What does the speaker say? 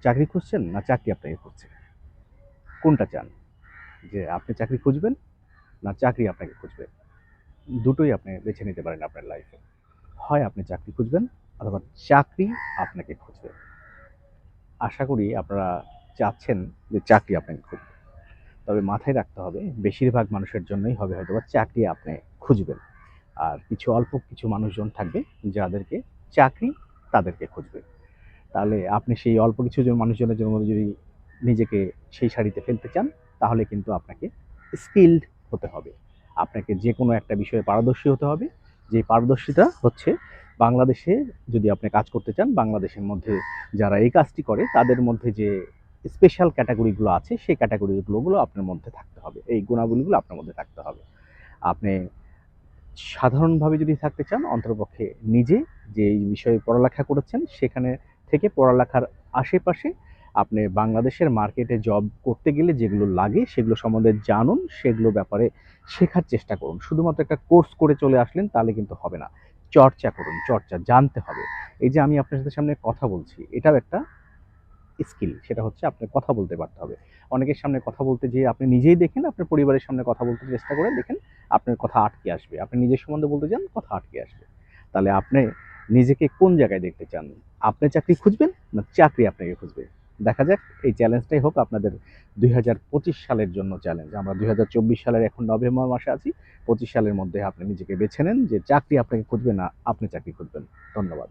চাকরি খুঁজছেন না চাকরি আপনাকে খুঁজছে? কোনটা চান? যে আপনি চাকরি খুঁজবেন না চাকরি আপনাকে খুঁজবে? দুটোই আপনি বেছে নিতে পারেন আপনার লাইফে। হয় আপনি চাকরি খুঁজবেন অথবা চাকরি আপনাকে খুঁজবে। আশা করি আপনারা চাচ্ছেন যে চাকরি আপনাকে খুঁজবে। তবে মাথায় রাখতে হবে বেশিরভাগ মানুষের জন্যই হবে হয়তোবা চাকরি আপনি খুঁজবেন। আর অল্প কিছু মানুষজন থাকবে যাদেরকে চাকরি তাদেরকে খুঁজবে। তাহলে আপনি সেই অল্প কিছু জন মানুষজনের জন্য যদি নিজেকে সেই সারিতে ফেলতে চান, তাহলে কিন্তু আপনাকে স্কিলড হতে হবে। আপনাকে যে কোনো একটা বিষয়ে পারদর্শী হতে হবে। যে পারদর্শিতা হচ্ছে বাংলাদেশে যদি আপনি কাজ করতে চান, বাংলাদেশের মধ্যে যারা এই কাজটি করে তাদের মধ্যে যে স্পেশাল ক্যাটাগরিগুলো আছে, সেই ক্যাটাগরিগুলো আপনার মধ্যে থাকতে হবে। এই গুণাবলীগুলো আপনার মধ্যে থাকতে হবে। আপনি সাধারণভাবে যদি থাকতে চান, অন্ততপক্ষে নিজে যে এই বিষয়ে পড়ালেখা করেছেন সেখানে থেকে পড়ালেখার আশেপাশে আপনি বাংলাদেশের মার্কেটে জব করতে গেলে যেগুলো লাগে সেগুলো সম্বন্ধে জানুন, সেগুলো ব্যাপারে শেখার চেষ্টা করুন। শুধুমাত্র একটা কোর্স করে চলে আসলেন তাহলে কিন্তু হবে না। চর্চা করুন, চর্চা জানতে হবে। এই যে আমি আপনার সাথে সামনে কথা বলছি, এটাও একটা স্কিল। সেটা হচ্ছে আপনার কথা বলতে পারতে হবে। অনেকের সামনে কথা বলতে যেয়ে আপনি নিজেই দেখেন, আপনার পরিবারের সামনে কথা বলতে চেষ্টা করে দেখেন, আপনার কথা আটকে আসবে। আপনি নিজের সম্বন্ধে বলতে যান, কথা আটকে আসবে। তাহলে আপনি নিজেকে কোন জায়গায় দেখতে চান? আপনি চাকরি খুঁজবেন না চাকরি আপনাকে খুঁজবে? দেখা যাক, এই চ্যালেঞ্জটাই হোক আপনাদের ২০২৫ সালের জন্য চ্যালেঞ্জ। আমরা ২০২৪ সালের এখন নভেম্বর মাসে আছি। ২৫ সালের মধ্যে আপনি নিজেকে বেছে নেন যে চাকরি আপনাকে খুঁজবে না আপনি চাকরি খুঁজবেন। ধন্যবাদ।